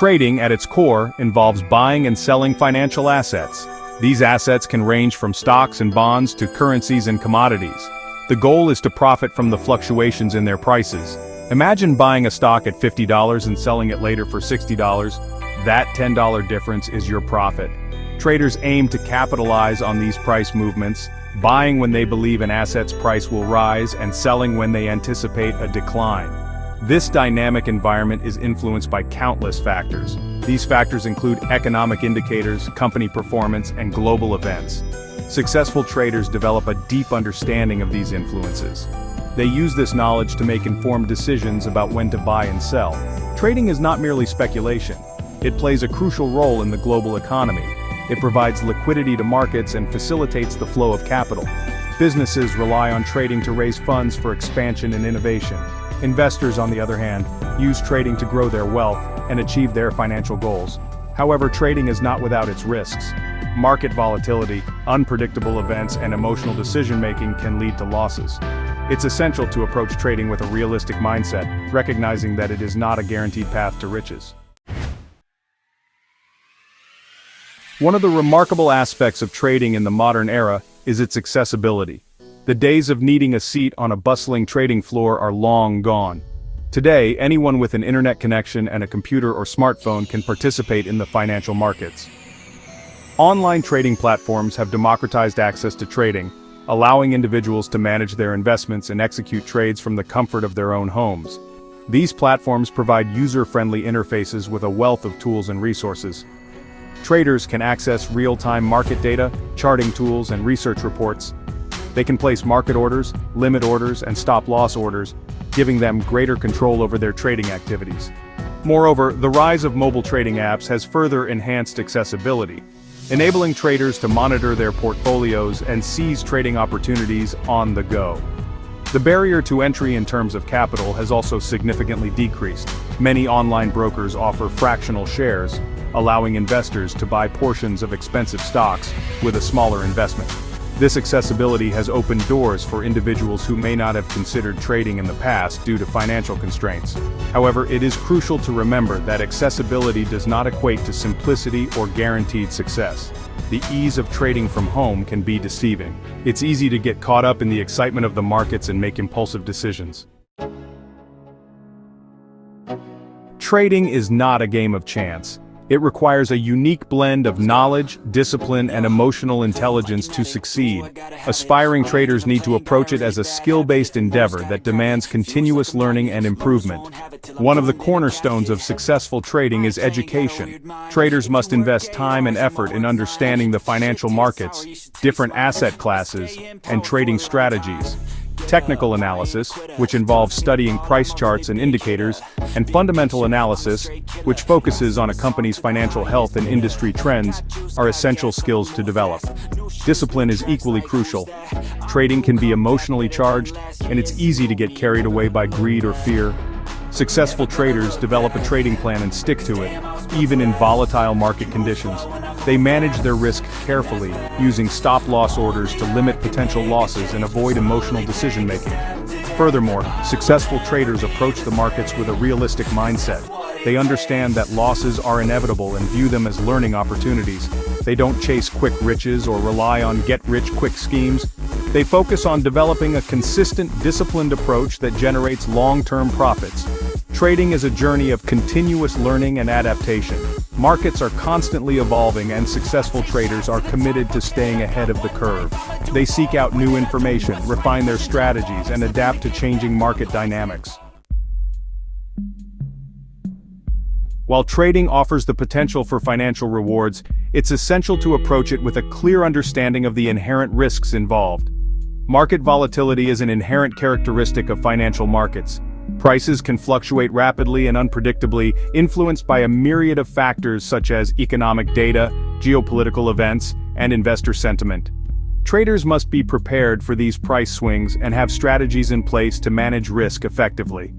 Trading, at its core, involves buying and selling financial assets. These assets can range from stocks and bonds to currencies and commodities. The goal is to profit from the fluctuations in their prices. Imagine buying a stock at $50 and selling it later for $60. That $10 difference is your profit. Traders aim to capitalize on these price movements, buying when they believe an asset's price will rise and selling when they anticipate a decline. This dynamic environment is influenced by countless factors. These factors include economic indicators, company performance, and global events. Successful traders develop a deep understanding of these influences. They use this knowledge to make informed decisions about when to buy and sell. Trading is not merely speculation. It plays a crucial role in the global economy. It provides liquidity to markets and facilitates the flow of capital. Businesses rely on trading to raise funds for expansion and innovation. Investors, on the other hand, use trading to grow their wealth and achieve their financial goals. However, trading is not without its risks. Market volatility, unpredictable events, and emotional decision-making can lead to losses. It's essential to approach trading with a realistic mindset, recognizing that it is not a guaranteed path to riches. One of the remarkable aspects of trading in the modern era is its accessibility. The days of needing a seat on a bustling trading floor are long gone. Today, anyone with an internet connection and a computer or smartphone can participate in the financial markets. Online trading platforms have democratized access to trading, allowing individuals to manage their investments and execute trades from the comfort of their own homes. These platforms provide user-friendly interfaces with a wealth of tools and resources. Traders can access real-time market data, charting tools, and research reports. They can place market orders, limit orders, and stop-loss orders, giving them greater control over their trading activities. Moreover, the rise of mobile trading apps has further enhanced accessibility, enabling traders to monitor their portfolios and seize trading opportunities on the go. The barrier to entry in terms of capital has also significantly decreased. Many online brokers offer fractional shares, allowing investors to buy portions of expensive stocks with a smaller investment. This accessibility has opened doors for individuals who may not have considered trading in the past due to financial constraints. However, it is crucial to remember that accessibility does not equate to simplicity or guaranteed success. The ease of trading from home can be deceiving. It's easy to get caught up in the excitement of the markets and make impulsive decisions. Trading is not a game of chance. It requires a unique blend of knowledge, discipline, and emotional intelligence to succeed. Aspiring traders need to approach it as a skill-based endeavor that demands continuous learning and improvement. One of the cornerstones of successful trading is education. Traders must invest time and effort in understanding the financial markets, different asset classes, and trading strategies. Technical analysis, which involves studying price charts and indicators, and fundamental analysis, which focuses on a company's financial health and industry trends, are essential skills to develop. Discipline is equally crucial. Trading can be emotionally charged, and it's easy to get carried away by greed or fear. Successful traders develop a trading plan and stick to it, even in volatile market conditions. They manage their risk carefully, using stop-loss orders to limit potential losses and avoid emotional decision-making. Furthermore, successful traders approach the markets with a realistic mindset. They understand that losses are inevitable and view them as learning opportunities. They don't chase quick riches or rely on get-rich-quick schemes. They focus on developing a consistent, disciplined approach that generates long-term profits. Trading is a journey of continuous learning and adaptation. Markets are constantly evolving, and successful traders are committed to staying ahead of the curve. They seek out new information, refine their strategies, and adapt to changing market dynamics. While trading offers the potential for financial rewards, it's essential to approach it with a clear understanding of the inherent risks involved. Market volatility is an inherent characteristic of financial markets. Prices can fluctuate rapidly and unpredictably, influenced by a myriad of factors such as economic data, geopolitical events, and investor sentiment. Traders must be prepared for these price swings and have strategies in place to manage risk effectively.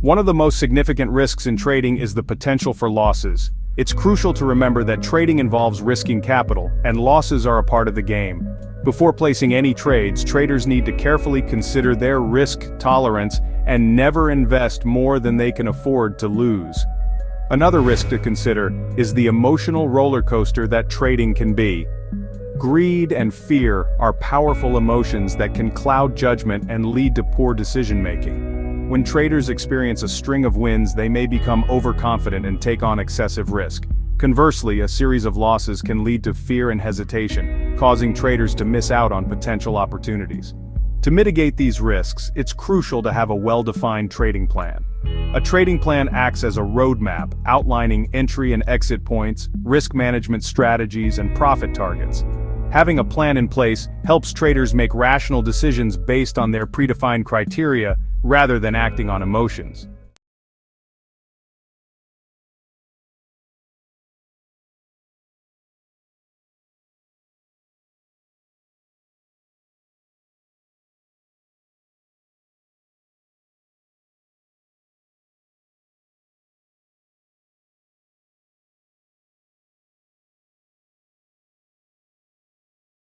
One of the most significant risks in trading is the potential for losses. It's crucial to remember that trading involves risking capital, and losses are a part of the game. Before placing any trades, traders need to carefully consider their risk tolerance and never invest more than they can afford to lose. Another risk to consider is the emotional roller coaster that trading can be. Greed and fear are powerful emotions that can cloud judgment and lead to poor decision-making. When traders experience a string of wins, they may become overconfident and take on excessive risk. Conversely, a series of losses can lead to fear and hesitation, causing traders to miss out on potential opportunities. To mitigate these risks, it's crucial to have a well-defined trading plan. A trading plan acts as a roadmap, outlining entry and exit points, risk management strategies, and profit targets. Having a plan in place helps traders make rational decisions based on their predefined criteria rather than acting on emotions.